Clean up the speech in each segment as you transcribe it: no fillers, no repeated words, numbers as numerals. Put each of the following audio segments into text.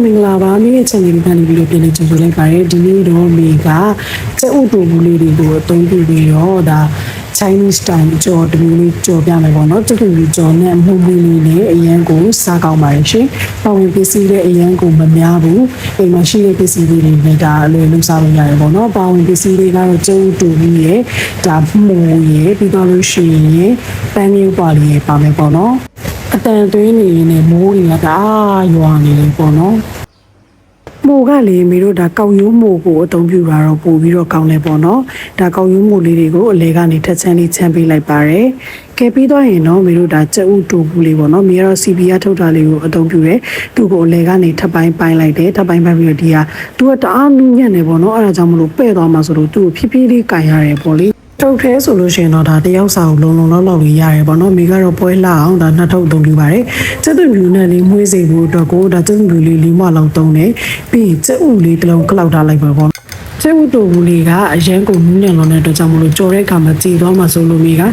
မင်္ဂလာပါမိရဲ့ channel လေးကနေပြီးတော့ပြန်လည်ကြိုဆိုလိုက်ပါတယ်ဒီနေ့တော့မိကစက်ဥတူဘူးလေးတွေကိုအသုံးပြုပြီးတော့ဒါ Chinese style ကြော်တမျိုးလေးကြော်ပြမယ်ပေါ့နော်တူတူကြော်နဲ့မှုမှုလေးနဲ့အရန်ကိုစားကောင်းပါတယ်ရှင်ပေါဝင်ပစ္စည်းတဲ့အရန်ကိုမများဘူးအိမ်မှာရှိတဲ့ပစ္စည်းလေးတွေနဲ့ဒါအလွယ်လုပ်စားလို့ရတယ်ပေါ့နော်ပေါဝင်ပစ္စည်းလေးကတော့ကျုပ်တူဘူးရဲ့ဒါမှုရဲ့ပြီးတော့လို့ရှိရင်ပန်းမျိုးပါလေးရဲ့ပါမယ်ပေါ့နော်အတန်သွင်းနေနေမိုးတွေကရွာနေတယ်ပေါ့နော်မိုးကလေမီတို့ဒါကောက်ရိုးမိုးကိုအသုံးပြုတာတော့ပို့ပြီးတော့ကောင်းတယ်ပေါ့နော်ဒါကောက်ရိုးမိုးလေးတွေကိုအလဲကနေထက်ချမ်းလေးချမ်းပေးလိုက်ပါတယ်ကဲပြီးတော့ရင်တော့မီတို့ဒါကြက်ဥတူဘူးလေးပေါ့နော်မီကတော့ CPR ထုတ်တာလေးကိုအသုံးပြုတယ်သူ့ကိုအလဲကနေထပ်ပိုင်းပိုင်းလိုက်တယ်ထပ်ပိုင်းပိုင်းပြီးတော့ဒီဟာသူကတအားနူးညံ့နေပေါ့နော်အဲ့ဒါကြောင့်မလို့ပဲ့သွားမှာဆိုလို့သူ့ကိုဖြည်းဖြည်းလေးကန်ရတယ်ပေါ့လေထုတ်ထဲဆိုလို့ရှိရင်တော့ဒါတယောက်စာကိုလုံလောက်လေးရတယ်ပေါ့နော်မိကတော့ပွဲလှအောင်ဒါနှစ်ထုပ်သုံးပြပါတယ်ကျက်သွန်ဖြူနဲ့လေးမွှေးစိဖို့အတွက်ကိုဒါကျက်သွန်ဖြူလေး၄မလောက်သုံးတယ်ပြီးရင်ကျက်ဥလေးတစ်လုံးကလောက်ထားလိုက်ပါပေါ့ကျက်ဥတူဘူးလေးကအရန်ကိုနူးညံ့လို့တဲ့အတွက်ကြောင့်မလို့ကြော်တဲ့အခါမှာကြည်သွားမှာဆိုလို့မိက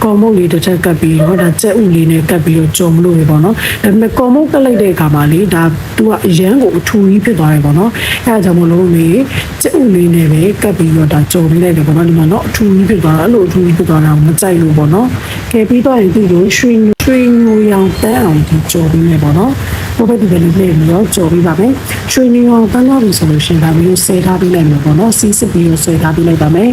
ကော်မုတ်လေးတစ်ချက်ကပ်ပြီးတော့ဒါကျက်ဥလေးနဲ့ကပ်ပြီးတော့ကြော်မလို့ပဲပေါ့နော်ဒါပေမဲ့ကော်မုတ်ကပ်လိုက်တဲ့အခါမှာလေဒါသူကအရန်ကိုအထူကြီးဖြစ်သွားတယ်ပေါ့နော်အဲဒါကြောင့်မလို့မိကျက်ဥလေးနဲ့ပဲကပ်ပြီးတော့ဒါကြော်ပေးလိုက်တယ်ပေါ့နော်ဒီမှာတော့အထူကြီးဖြစ်သွားတာအဲ့လိုအထူကြီးဖြစ်သွားတာမကြိုက်လို့ပေါ့နော်ကဲပြီးတော့ရင်သူ့ကိုရွှေငိုရောင်တန်းအောင်ဒီကြော်ပေးမယ်ပေါ့နော်ဘယ်ဘက်ဒီဘက်လေးပြီးတော့ကြော်ပေးပါမယ်ရွှေငိုရောင်တန်းလာပြီဆိုလို့ရှိရင်ဒါမျိုးဆဲထားပေးလိုက်မယ်ပေါ့နော်စီးစစ်ပြီးတော့ဆဲထားပေးလိုက်ပါမယ်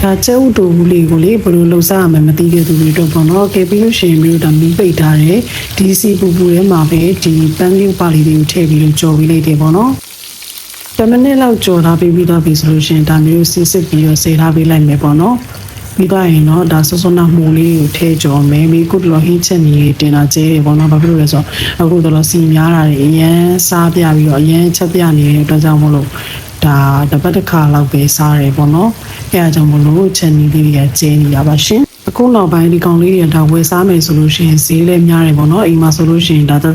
ဒါကျဲဥတူဘူးလေးကိုလေဘယ်လိုလှုပ်ရှားရမလဲမသိတဲ့သူတွေတော့ပေါ့နော်ကဲပြီးလို့ရှိရင်မျိုးဒါမီးပိတ်ထားတယ်ဒီစီပူပူထဲမှာပဲဒီပန်းလေးပါလေးတွေကိုထည့်ပြီးတော့ကြော်ပေးလိုက်တယ်ပေါ့နော်10မိနစ်လောက်ကြော်ထားပြီးတော့ပြီဆိုလို့ရှိရင်ဒါမျိုးစီးစစ်ပြီးတော့ဆဲထားပေးလိုက်မယ်ပေါ့နော်ပြီးတော့ရင်တော့ဒါစောစောနာမှုလေးကိုထည့်ကြော်မယ်မိကုတ်တော်ဟင်းချက်နေတင်တာကျဲတယ်ပေါ့နော်ဘာဖြစ်လို့လဲဆိုတော့အခုတော့စီများတာတွေအရန်စားပြပြီးတော့အရန်ချက်ပြနေတဲ့အတွက်ကြောင့်မလို့ဒါတပတ်တစ်ခါလောက်ပဲစားတယ်ပေါ့နော်အဲအကြောင်းမလို့ချက်နေလေးတွေကကျဲနေတာပါရှင်အခုနောက်ပိုင်းဒီကောင်လေးတွေဒါဝယ်စားမယ်ဆိုလို့ရှိရင်ဈေးလည်းများတယ်ပေါ့နော်အိမ်မှာဆိုလို့ရှိရင်ဒါတ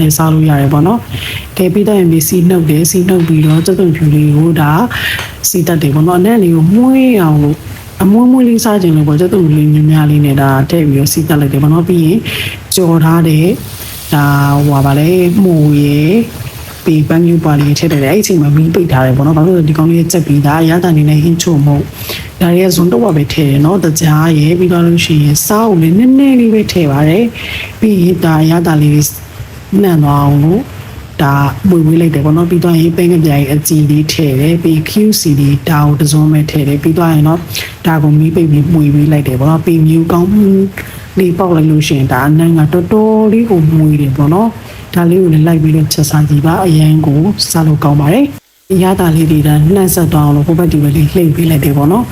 နဲ့စားလို့ရတယ်ပေါ့နော်ကဲပြီးတော့ရင်စီနှုတ်တယ်စီနှုတ်ပြီးတော့ကျုပ်သွန်ဖြူလေးကိုဒါစီတက်တယ်ပေါ့နော်အဲ့လေးကိုမှုေးအောင်လို့အမွှေးမွှေးလေးစားခြင်းလို့ပေါ့ကျုပ်တို့လေးများလေးနဲ့ဒါထည့်ပြီးတော့စီတက်လိုက်တယ်ပေါ့နော်ပြီးရင်ကြော်ထားတဲ့ဒါဟိုပါလေမှုရေပြီးပန်းမျိုးပါလေးထည့်တယ်အဲ့ဒီအချိန်မှာမီးပိတ်ထားတယ်ပေါ့နော်ဘာလို့လဲဒီကောင်လေးချက်ပြီးဒါရတာနေနဲ့ဟင်းချို့မဟုတ်ဒါရဲ့ဇွန်တော့ပဲထည့်တယ်နော်တကြားရေပြီးတော့လို့ရှိရင်စားအုပ်လေးနည်းနည်းလေးပဲထည့်ပါတယ်ပြီးရင်ဒါရတာလေးနှံ့သွားအောင်လို့ဒါမွေဝေးလိုက်တယ်ပေါ့နော်ပြီးတော့ရင်ပင်းကပြားရဲ့အကြည်လေးထည့်တယ်ပြီး QCD ဒါကိုတစုံမဲ့ထည့်တယ်ပြီးတော့ရင်တော့ဒါကိုမီးပိတ်ပြီးမွေဝေးလိုက်တယ်ပေါ့နော်ပြီးမျိုးကောင်းလေးပေါက်လိုက်လို့ရှိရင်ဒါအနံ့ကတော်တော်လေးကိုမွေတယ်ပေါ့နော်ဒါလေးကိုလည်းလိုက်ပြီးတော့ချက်စားကြည့်ပါအရန်ကိုစားလို့ကောင်းပါတယ်ရတာလေးတွေဒါနှံ့ဆက်သွားအောင်လို့ဟိုဘက်ဒီဘက်လေးလှိမ့်ပေးလိုက်တယ်ပေါ့နော်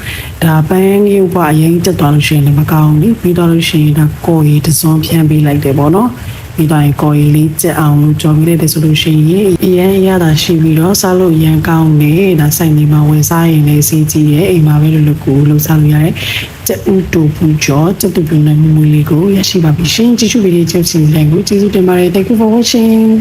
ဒါပန်းရုပ်ပါအရင်တက်သွားလို့ရှိရင်လည်းမကောင်းဘူးပြီးတော့လို့ရှိရင်ဒါကော်ရည်တစုံဖြန်းပေးလိုက်တယ်ပေါ့နော်ပြီးတော့ကော်ရည်လေးကျက်အောင်လို့ကြော်ပေးလိုက်တယ်ဆိုလို့ရှိရင်အရန်ရတာရှိပြီးတော့စားလို့ရန်ကောင်းတယ်ဒါစိုက်နေမှာဝယ်စားရင်လည်းစီးကြည့်ရဲ့အိမ်မှာပဲလို့ကိုလှုပ်စားလို့ရတယ်ကျက်ဥတူပူကြော်ကျက်တူပူနဲ့မွေလေးကိုရရှိပါပြီရှင်ကျေးဇူးပေးတဲ့ချက်စီတိုင်းကိုကျေးဇူးတင်ပါတယ် Thank you for watching